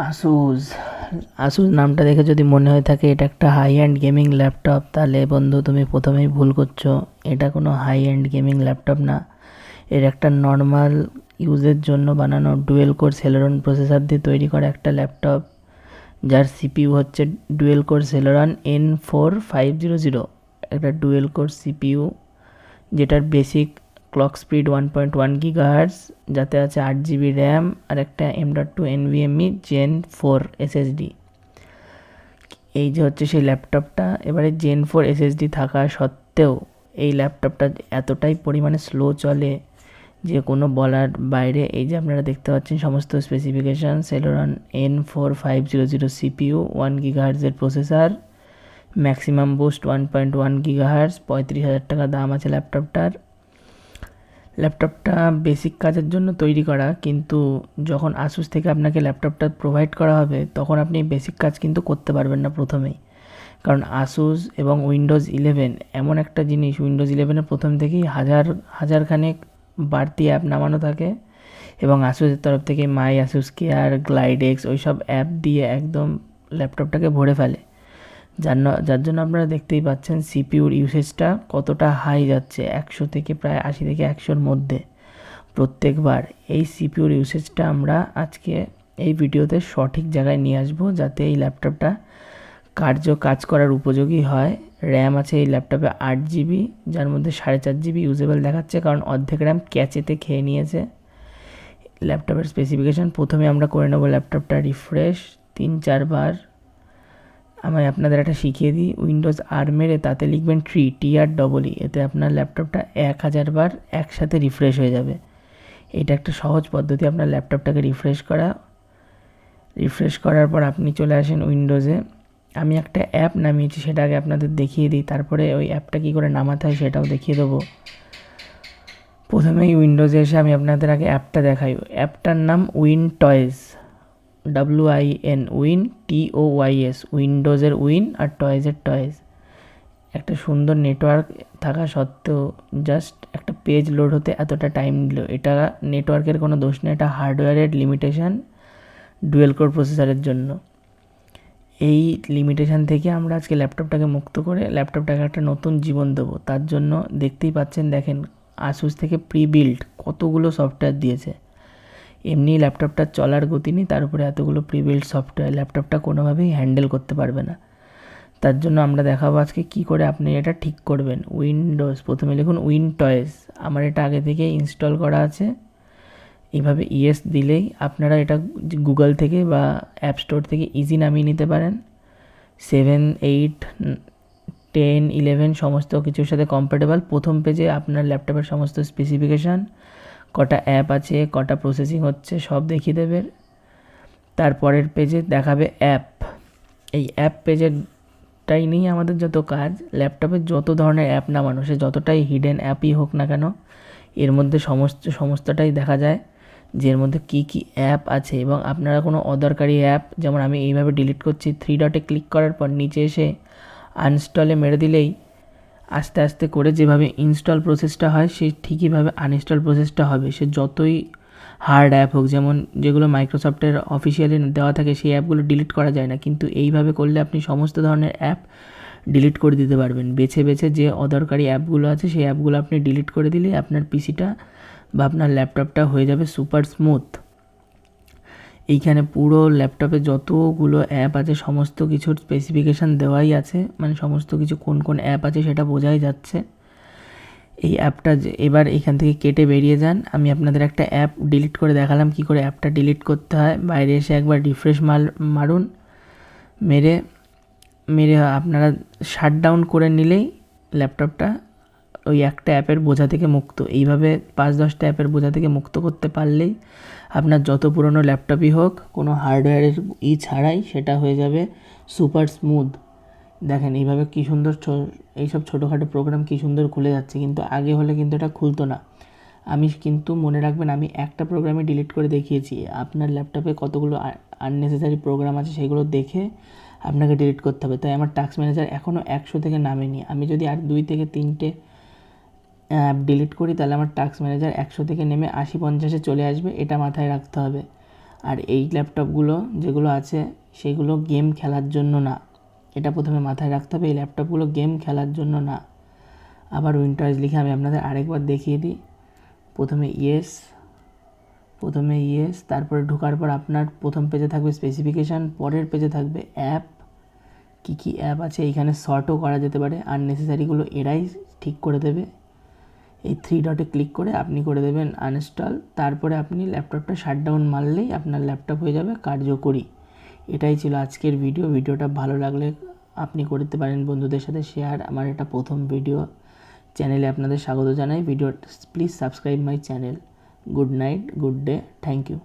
Asus Asus নামটা দেখে যদি মনে হয়ে থাকে এটা একটা হাই এন্ড গেমিং ল্যাপটপ, তাহলে বন্ধু তুমি প্রথমেই ভুল করছো। এটা কোনো হাই এন্ড গেমিং ল্যাপটপ না। এর একটা নর্মাল ইউজের জন্য বানানো ডুয়েল কোর সেলেরন প্রসেসর দিয়ে তৈরি করা একটা ল্যাপটপ, যার সিপিইউ হচ্ছে ডুয়েল কোর সেলেরন N4500। একটা ডুয়েল কোর সিপিইউ যেটার বেসিক ক্লক স্পিড 1.1 GHz, যাতে আছে 8 GB র্যাম আর একটা M.2 NVMe Gen 4 SSD। এই যে হচ্ছে সেই ল্যাপটপটা। এবারে Gen 4 SSD থাকা সত্ত্বেও এই ল্যাপটপটা এতটাই পরিমাণে স্লো চলে যে কোনো বলার বাইরে। এই যে আপনারা দেখতে পাচ্ছেন সমস্ত specification, Celeron N4500 CPU, 1 GHz এর প্রসেসর, ম্যাক্সিমাম বুস্ট 1.1 GHz, 35,000 টাকা দাম আছে ল্যাপটপটার। ল্যাপটপটা বেসিক কাজের জন্য তৈরি করা, কিন্তু যখন আসুস থেকে আপনাকে ল্যাপটপটা প্রোভাইড করা হবে তখন আপনি বেসিক কাজ কিন্তু করতে পারবেন না প্রথমেই। কারণ আসুস এবং উইন্ডোজ 11 এমন একটা জিনিস, উইন্ডোজ 11-এর প্রথম থেকেই হাজারখানেক বাড়তি অ্যাপ নামানো থাকে, এবং আসুসের তরফ থেকে মাই আসুস কেয়ার, গ্লাইডেক্স ওইসব অ্যাপ দিয়ে একদম ল্যাপটপটাকে ভরে ফেলে। যার জন্য আপনারা দেখতেই পাচ্ছেন সিপিইউর ইউসেজটা কতটা হাই যাচ্ছে, 100 থেকে প্রায় 80 থেকে 100-র মধ্যে প্রত্যেকবার। এই সিপিইউর ইউসেজটা আমরা আজকে এই ভিডিওতে সঠিক জায়গায় নিয়ে আসবো, যাতে এই ল্যাপটপটা কাজ করার উপযোগী হয়। র্যাম আছে এই ল্যাপটপে 8 GB, যার মধ্যে 4.5 GB ইউজেবল দেখাচ্ছে, কারণ অর্ধেক র্যাম ক্যাচেতে খেয়ে নিয়েছে। ল্যাপটপের স্পেসিফিকেশান প্রথমে আমরা করে নেব ল্যাপটপটা রিফ্রেশ 3-4 বার। আমি আপনাদের একটা শিখিয়ে দিই, উইন্ডোজ আর মেরে তাতে লিখবেন TREE, এতে আপনার ল্যাপটপটা 1000 বার একসাথে রিফ্রেশ হয়ে যাবে। এটা একটা সহজ পদ্ধতি আপনার ল্যাপটপটাকে রিফ্রেশ করার পর আপনি চলে আসেন উইন্ডোজে। আমি একটা অ্যাপ নামিয়েছি, সেটা আগে আপনাদের দেখিয়ে দিই, তারপরে ওই অ্যাপটা কী করে নামাতে হয় সেটাও দেখিয়ে দেবো। প্রথমেই উইন্ডোজে এসে আমি আপনাদের আগে অ্যাপটা দেখাই। অ্যাপটার নাম উইনটয়েস, WIN TOYS, উইন্ডোজের উইন আর টয়েজের টয়েস। একটা সুন্দর নেটওয়ার্ক থাকা সত্ত্বেও জাস্ট একটা পেজ লোড হতে এতটা টাইম নিল। এটা নেটওয়ার্কের কোনো দোষ নেই, এটা হার্ডওয়্যারের লিমিটেশান ডুয়েল কোর প্রসেসরের জন্য। এই লিমিটেশান থেকে আমরা আজকে ল্যাপটপটাকে মুক্ত করে ল্যাপটপটাকে একটা নতুন জীবন দেবো। তার জন্য দেখতেই পাচ্ছেন, দেখেন আসুস থেকে প্রি বিল্ড কতগুলো সফটওয়্যার দিয়েছে। এমনি ল্যাপটপটার চলার গতি নেই, তার উপরে এতগুলো প্রি বিল্ড সফটওয়্যার ল্যাপটপটা কোনোভাবেই হ্যান্ডেল করতে পারবে না। তার জন্য আমরা দেখাবো আজকে কী করে আপনি এটা ঠিক করবেন। উইন্ডোজ প্রথমে লিখুন উইনটয়েস। আমার এটা আগে থেকে ইনস্টল করা আছে। এইভাবে ইয়েস দিলেই আপনারা এটা গুগল থেকে বা অ্যাপ স্টোর থেকে ইজি নামিয়ে নিতে পারেন। 7, 8, 10, 11 সমস্ত কিছুর সাথে কম্প্যাটেবল। প্রথম পেজে আপনার ল্যাপটপের সমস্ত স্পেসিফিকেশান, কটা অ্যাপ আছে, কটা প্রসেসিং হচ্ছে, সব দেখিয়ে দেবে। তারপরের পেজে দেখাবে অ্যাপ। এই অ্যাপ পেজেরটাই নিয়ে আমাদের যত কাজ, ল্যাপটপে যত ধরনের অ্যাপ নামানো, সে যতটাই হিডেন অ্যাপই হোক না কেন, এর মধ্যে সমস্তটাই দেখা যায় যে এর মধ্যে কী কী অ্যাপ আছে। এবং আপনারা কোনো অদরকারি অ্যাপ, যেমন আমি এইভাবে ডিলিট করছি, 3 ডটে ক্লিক করার পর নিচে এসে আনইনস্টলে মেরে দিলেই আস্তে আস্তে করে যেভাবে ইনস্টল প্রসেসটা হয় সেই ঠিকইভাবে আনইনস্টল প্রসেসটা হবে। সে যতই হার্ড অ্যাপ হোক, যেমন যেগুলো মাইক্রোসফটের অফিসিয়ালি দেওয়া থাকে সেই অ্যাপগুলো ডিলিট করা যায় না, কিন্তু এইভাবে করলে আপনি সমস্ত ধরনের অ্যাপ ডিলিট করে দিতে পারবেন। বেছে বেছে যে অদরকারি অ্যাপগুলো আছে সেই অ্যাপগুলো আপনি ডিলিট করে দিলে আপনার পিসিটা বা আপনার ল্যাপটপটা হয়ে যাবে সুপার স্মুথ। এইখানে পুরো ল্যাপটপে যতগুলো অ্যাপ আছে সমস্ত কিছুর স্পেসিফিকেশান দেওয়াই আছে, মানে সমস্ত কিছু কোন কোন অ্যাপ আছে সেটা বোঝাই যাচ্ছে। এই অ্যাপটা এবার এখান থেকে কেটে বেরিয়ে যান। আমি আপনাদের একটা অ্যাপ ডিলিট করে দেখালাম কী করে অ্যাপটা ডিলিট করতে হয়। বাইরে এসে একবার রিফ্রেশ মারুন, মেরে আপনারা শাটডাউন করে নিলেই ল্যাপটপটা ওই একটা অ্যাপের বোঝা থেকে মুক্ত। এইভাবে 5-10টা অ্যাপের বোঝা থেকে মুক্ত করতে পারলেই আপনার যত পুরনো ল্যাপটপই হোক, কোনো হার্ডওয়্যারের ছাড়াই সেটা হয়ে যাবে সুপার স্মুথ। দেখেন এইভাবে কী সুন্দর এইসব ছোটোখাটো প্রোগ্রাম কী সুন্দর খুলে যাচ্ছে, কিন্তু আগে হলে কিন্তু এটা খুলতো না। আমি কিন্তু মনে রাখবেন, আমি একটা প্রোগ্রামই ডিলিট করে দেখিয়েছি। আপনার ল্যাপটপে কতগুলো আননেসেসারি প্রোগ্রাম আছে সেগুলো দেখে আপনাকে ডিলিট করতে হবে। তাই আমার টাস্ক ম্যানেজার এখনও 100 থেকে নামেনি। আমি যদি আর 2 থেকে 3টে অ্যাপ ডিলিট করি তাহলে আমার টাস্ক ম্যানেজার 100 থেকে নেমে 80-50-এ চলে আসবে, এটা মাথায় রাখতে হবে। আর এই ল্যাপটপগুলো যেগুলো আছে সেগুলো গেম খেলার জন্য না, এটা প্রথমে মাথায় রাখতে হবে। এই ল্যাপটপগুলো গেম খেলার জন্য না। আবার উইন্ডোজ লিখে আমি আপনাদের আরেকবার দেখিয়ে দিই। প্রথমে ইয়েস, তারপরে ঢোকার পর আপনার প্রথম পেজে থাকবে স্পেসিফিকেশান, পরের পেজে থাকবে অ্যাপ, কী অ্যাপ আছে। এইখানে শর্টও করা যেতে পারে, আননেসেসারিগুলো এরাই ঠিক করে দেবে। এই 3 ডটে ক্লিক করে আপনি করে দেবেন আনইনস্টল। তারপরে আপনি ল্যাপটপটা শাটডাউন মারলেই আপনার ল্যাপটপ হয়ে যাবে কার্যকরী। এটাই ছিল আজকের ভিডিওটা ভালো লাগলে আপনি করতে পারেন বন্ধুদের সাথে শেয়ার। আমার এটা প্রথম ভিডিও, চ্যানেলে আপনাদের স্বাগত জানাই। Please subscribe my channel. Good night, good day, thank you.